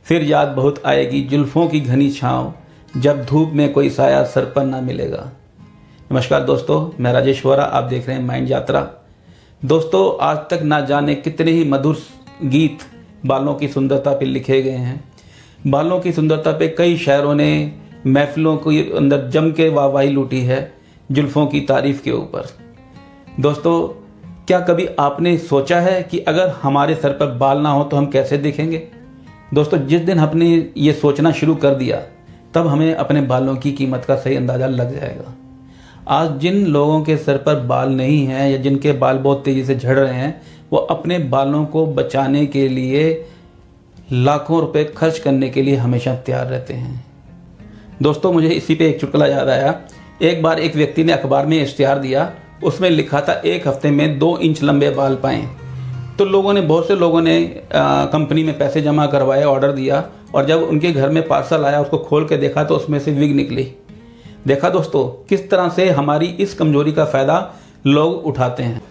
फिर याद बहुत आएगी जुल्फ़ों की घनी छाँव, जब धूप में कोई साया सर पर ना मिलेगा। नमस्कार दोस्तों, मैं राजेश वोरा, आप देख रहे हैं माइंड यात्रा। दोस्तों, आज तक ना जाने कितने ही मधुर गीत बालों की सुंदरता पे लिखे गए हैं। बालों की सुंदरता पे कई शायरों ने महफिलों के अंदर जम के वाहवाही लूटी है जुल्फ़ों की तारीफ़ के ऊपर। दोस्तों, क्या कभी आपने सोचा है कि अगर हमारे सर पर बाल ना हो तो हम कैसे दिखेंगे? दोस्तों, जिस दिन हमने ये सोचना शुरू कर दिया तब हमें अपने बालों की कीमत का सही अंदाज़ा लग जाएगा। आज जिन लोगों के सर पर बाल नहीं हैं या जिनके बाल बहुत तेज़ी से झड़ रहे हैं, वो अपने बालों को बचाने के लिए लाखों रुपए खर्च करने के लिए हमेशा तैयार रहते हैं। दोस्तों, मुझे इसी पे एक चुटकुला याद आया। एक बार एक व्यक्ति ने अखबार में इश्तिहार दिया, उसमें लिखा था 1 हफ्ते में 2 इंच लंबे बाल पाएँ। तो बहुत से लोगों ने कंपनी में पैसे जमा करवाए, ऑर्डर दिया, और जब उनके घर में पार्सल आया उसको खोल के देखा तो उसमें से विग निकली। देखा दोस्तों, किस तरह से हमारी इस कमजोरी का फ़ायदा लोग उठाते हैं।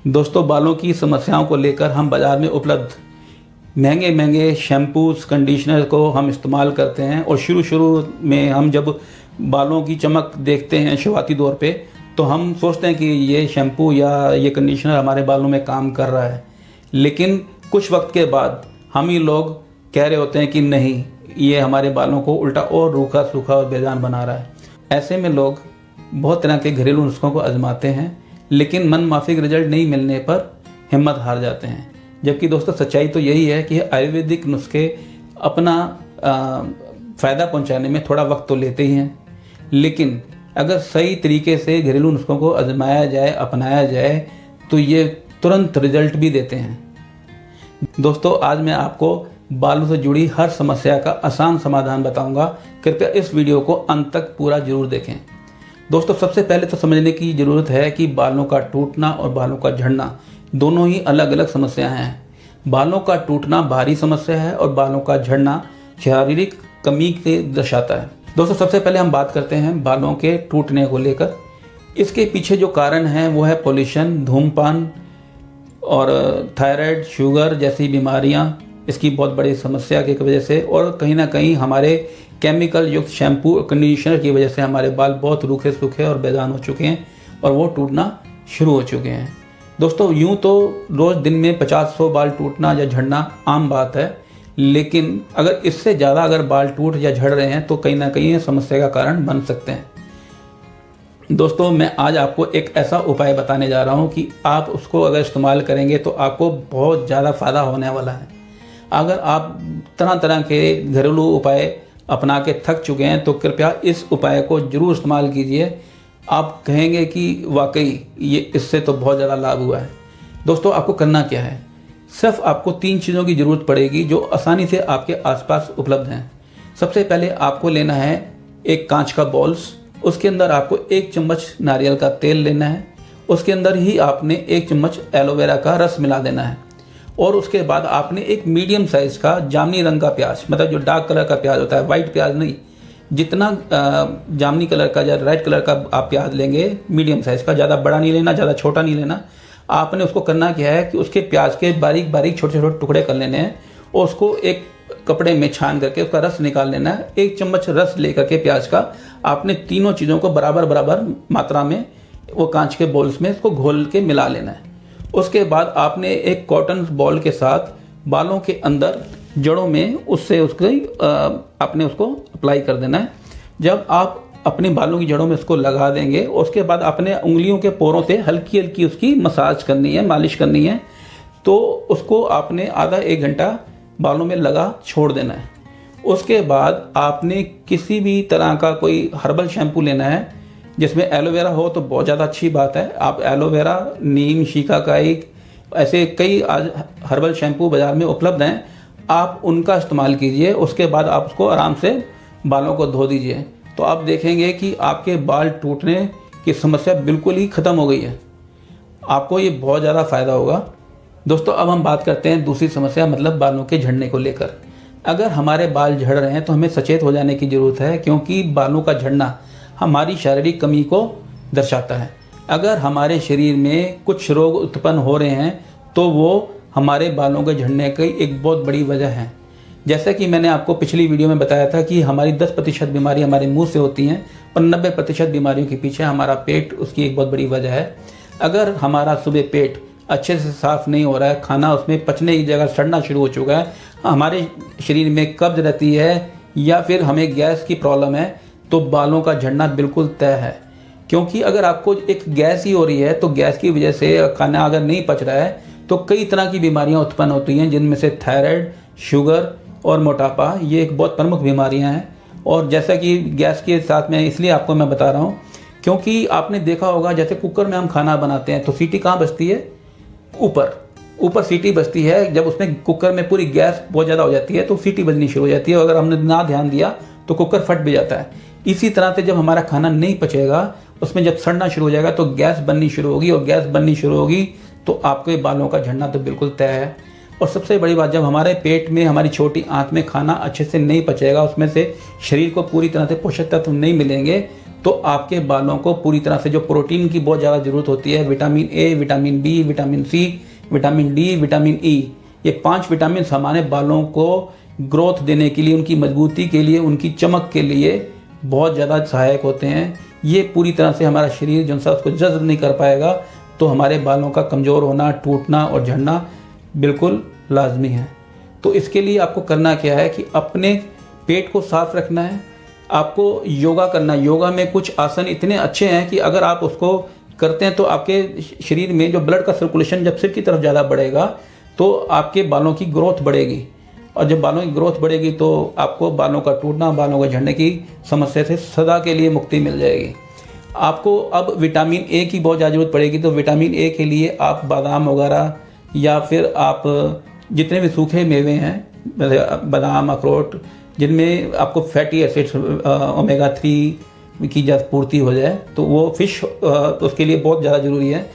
दोस्तों, बालों की समस्याओं को लेकर हम बाज़ार में उपलब्ध महंगे महंगे शैम्पूस, कंडीशनर को हम इस्तेमाल करते हैं, और शुरू में हम जब बालों की चमक देखते हैं शुरुआती दौर पे, तो हम सोचते हैं कि ये शैम्पू या ये कंडीशनर हमारे बालों में काम कर रहा है। लेकिन कुछ वक्त के बाद हम ही लोग कह रहे होते हैं कि नहीं, ये हमारे बालों को उल्टा और रूखा सूखा और बेजान बना रहा है। ऐसे में लोग बहुत तरह के घरेलू नुस्खों को आजमाते हैं, लेकिन मन माफिक रिजल्ट नहीं मिलने पर हिम्मत हार जाते हैं। जबकि दोस्तों, सच्चाई तो यही है कि आयुर्वेदिक नुस्खे अपना फ़ायदा पहुंचाने में थोड़ा वक्त तो लेते ही हैं, लेकिन अगर सही तरीके से घरेलू नुस्खों को आजमाया जाए, अपनाया जाए, तो ये तुरंत रिजल्ट भी देते हैं। दोस्तों, आज मैं आपको बालों से जुड़ी हर समस्या का आसान समाधान बताऊंगा। कृपया इस वीडियो को अंत तक पूरा जरूर देखें। दोस्तों, सबसे पहले तो समझने की ज़रूरत है कि बालों का टूटना और बालों का झड़ना दोनों ही अलग अलग समस्याएं हैं। बालों का टूटना बाहरी समस्या है और बालों का झड़ना शारीरिक कमी के दर्शाता है। दोस्तों, सबसे पहले हम बात करते हैं बालों के टूटने को लेकर। इसके पीछे जो कारण है वो है पोल्यूशन, धूम्रपान और थायराइड, शुगर जैसी बीमारियां इसकी बहुत बड़ी समस्या की वजह से, और कहीं ना कहीं हमारे केमिकल युक्त शैम्पू और कंडीशनर की वजह से हमारे बाल बहुत रूखे सूखे और बेजान हो चुके हैं और वो टूटना शुरू हो चुके हैं। दोस्तों, यूं तो रोज़ दिन में 50-100 बाल टूटना या झड़ना आम बात है, लेकिन अगर इससे ज़्यादा अगर बाल टूट या झड़ रहे हैं तो कहीं ना कहीं ये समस्या का कारण बन सकते हैं। दोस्तों, मैं आज आपको एक ऐसा उपाय बताने जा रहा हूं कि आप उसको अगर इस्तेमाल करेंगे तो आपको बहुत ज़्यादा फ़ायदा होने वाला है। अगर आप तरह तरह के घरेलू उपाय अपना के थक चुके हैं तो कृपया इस उपाय को ज़रूर इस्तेमाल कीजिए। आप कहेंगे कि वाकई ये इससे तो बहुत ज़्यादा लाभ हुआ है। दोस्तों, आपको करना क्या है? सिर्फ आपको 3 चीज़ों की ज़रूरत पड़ेगी जो आसानी से आपके आसपास उपलब्ध हैं। सबसे पहले आपको लेना है एक कांच का बॉल्स। उसके अंदर आपको 1 चम्मच नारियल का तेल लेना है। उसके अंदर ही आपने 1 चम्मच एलोवेरा का रस मिला देना है, और उसके बाद आपने एक मीडियम साइज़ का जामुनी रंग का प्याज, मतलब जो डार्क कलर का प्याज होता है, वाइट प्याज नहीं, जितना जामुनी कलर का या रेड कलर का आप प्याज लेंगे मीडियम साइज़ का, ज़्यादा बड़ा नहीं लेना, ज़्यादा छोटा नहीं लेना। आपने उसको करना क्या है कि उसके प्याज के बारीक बारीक छोटे छोटे टुकड़े कर लेने हैं और उसको एक कपड़े में छान करके उसका रस निकाल लेना है। 1 चम्मच रस लेकर के प्याज का आपने तीनों चीज़ों को बराबर बराबर मात्रा में वो कांच के बॉल्स में इसको घोल के मिला लेना है। उसके बाद आपने एक कॉटन बॉल के साथ बालों के अंदर जड़ों में आपने उसको अप्लाई कर देना है। जब आप अपने बालों की जड़ों में उसको लगा देंगे, उसके बाद अपने उंगलियों के पोरों से हल्की हल्की उसकी मसाज करनी है, मालिश करनी है। तो उसको आपने आधा 1 घंटा बालों में लगा छोड़ देना है। उसके बाद आपने किसी भी तरह का कोई हर्बल शैम्पू लेना है, जिसमें एलोवेरा हो तो बहुत ज़्यादा अच्छी बात है। आप एलोवेरा, नीम, शिकाकाई, ऐसे कई आज हर्बल शैम्पू बाज़ार में उपलब्ध हैं, आप उनका इस्तेमाल कीजिए। उसके बाद आप उसको आराम से बालों को धो दीजिए, तो आप देखेंगे कि आपके बाल टूटने की समस्या बिल्कुल ही ख़त्म हो गई है। आपको ये बहुत ज़्यादा फ़ायदा होगा। दोस्तों, अब हम बात करते हैं दूसरी समस्या, मतलब बालों के झड़ने को लेकर। अगर हमारे बाल झड़ रहे हैं तो हमें सचेत हो जाने की ज़रूरत है, क्योंकि बालों का झड़ना हमारी शारीरिक कमी को दर्शाता है। अगर हमारे शरीर में कुछ रोग उत्पन्न हो रहे हैं तो वो हमारे बालों के झड़ने की एक बहुत बड़ी वजह है। जैसा कि मैंने आपको पिछली वीडियो में बताया था कि हमारी 10% बीमारी हमारे मुंह से होती हैं और 90% बीमारियों के पीछे हमारा पेट उसकी एक बहुत बड़ी वजह है। अगर हमारा सुबह पेट अच्छे से साफ़ नहीं हो रहा है, खाना उसमें पचने की जगह सड़ना शुरू हो चुका है, हमारे शरीर में कब्ज रहती है या फिर हमें गैस की प्रॉब्लम है, तो बालों का झड़ना बिल्कुल तय है। क्योंकि अगर आपको एक गैस ही हो रही है तो गैस की वजह से खाना अगर नहीं पच रहा है तो कई तरह की बीमारियां उत्पन्न होती हैं, जिनमें से थायराइड, शुगर और मोटापा ये एक बहुत प्रमुख बीमारियां हैं। और जैसा कि गैस के साथ में इसलिए आपको मैं बता रहा हूँ क्योंकि आपने देखा होगा जैसे कुकर में हम खाना बनाते हैं तो सीटी कहाँ बजती है? ऊपर सीटी बजती है। जब उसमें कुकर में पूरी गैस बहुत ज़्यादा हो जाती है तो सीटी बजनी शुरू हो जाती है। अगर हमने ना ध्यान दिया तो कुकर फट भी जाता है। इसी तरह से जब हमारा खाना नहीं पचेगा, उसमें जब सड़ना शुरू हो जाएगा तो गैस बननी शुरू होगी, और गैस बननी शुरू होगी तो आपके बालों का झड़ना तो बिल्कुल तय है। और सबसे बड़ी बात, जब हमारे पेट में, हमारी छोटी आंत में खाना अच्छे से नहीं पचेगा, उसमें से शरीर को पूरी तरह से पोषक तत्व नहीं मिलेंगे, तो आपके बालों को पूरी तरह से जो प्रोटीन की बहुत ज़्यादा ज़रूरत होती है, vitamin A, vitamin B, vitamin C, vitamin D, vitamin E, ये 5 विटामिन हमारे बालों को ग्रोथ देने के लिए, उनकी मजबूती के लिए, उनकी चमक के लिए बहुत ज़्यादा सहायक होते हैं। ये पूरी तरह से हमारा शरीर जो सा उसको जज़्ब नहीं कर पाएगा तो हमारे बालों का कमज़ोर होना, टूटना और झड़ना बिल्कुल लाजमी है। तो इसके लिए आपको करना क्या है कि अपने पेट को साफ रखना है, आपको योगा करना है। योगा में कुछ आसन इतने अच्छे हैं कि अगर आप उसको करते हैं तो आपके शरीर में जो ब्लड का सर्कुलेशन जब सिर की तरफ ज़्यादा बढ़ेगा तो आपके बालों की ग्रोथ बढ़ेगी, और जब बालों की ग्रोथ बढ़ेगी तो आपको बालों का टूटना, बालों का झड़ने की समस्या से सदा के लिए मुक्ति मिल जाएगी। आपको अब विटामिन ए की बहुत ज़्यादा जरूरत पड़ेगी, तो विटामिन ए के लिए आप बादाम वगैरह या फिर आप जितने भी सूखे मेवे हैं, बादाम, अखरोट, जिनमें आपको फैटी एसिड्स, ओमेगा 3 की जब पूर्ति हो जाए, तो वो फिश उसके लिए बहुत ज़्यादा ज़रूरी है।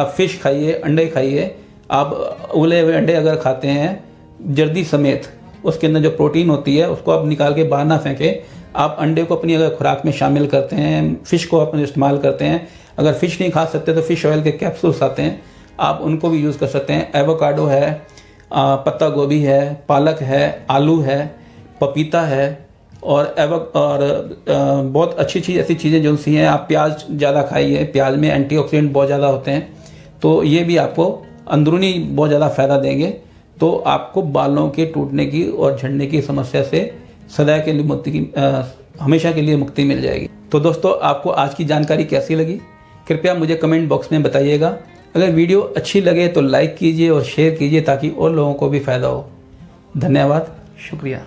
फ़िश खाइए, अंडे खाइए। आप उबले हुए अंडे अगर खाते हैं जर्दी समेत, उसके अंदर जो प्रोटीन होती है उसको आप निकाल के बाहर ना फेंकें। आप अंडे को अपनी अगर खुराक में शामिल करते हैं, फ़िश को अपने इस्तेमाल करते हैं, अगर फ़िश नहीं खा सकते तो फ़िश ऑयल के कैप्सूल्स आते हैं, आप उनको भी यूज़ कर सकते हैं। एवोकाडो है, पत्ता गोभी है, पालक है, आलू है, पपीता है, और बहुत अच्छी चीज़, ऐसी चीज़ें जो सी हैं। आप प्याज ज़्यादा खाइए, प्याज में एंटीऑक्सीडेंट बहुत ज़्यादा होते हैं, तो ये भी आपको अंदरूनी बहुत ज़्यादा फ़ायदा देंगे। तो आपको बालों के टूटने की और झड़ने की समस्या से सदा के लिए मुक्ति की, हमेशा के लिए मुक्ति मिल जाएगी। तो दोस्तों, आपको आज की जानकारी कैसी लगी कृपया मुझे कमेंट बॉक्स में बताइएगा। अगर वीडियो अच्छी लगे तो लाइक कीजिए और शेयर कीजिए ताकि और लोगों को भी फ़ायदा हो। धन्यवाद, शुक्रिया।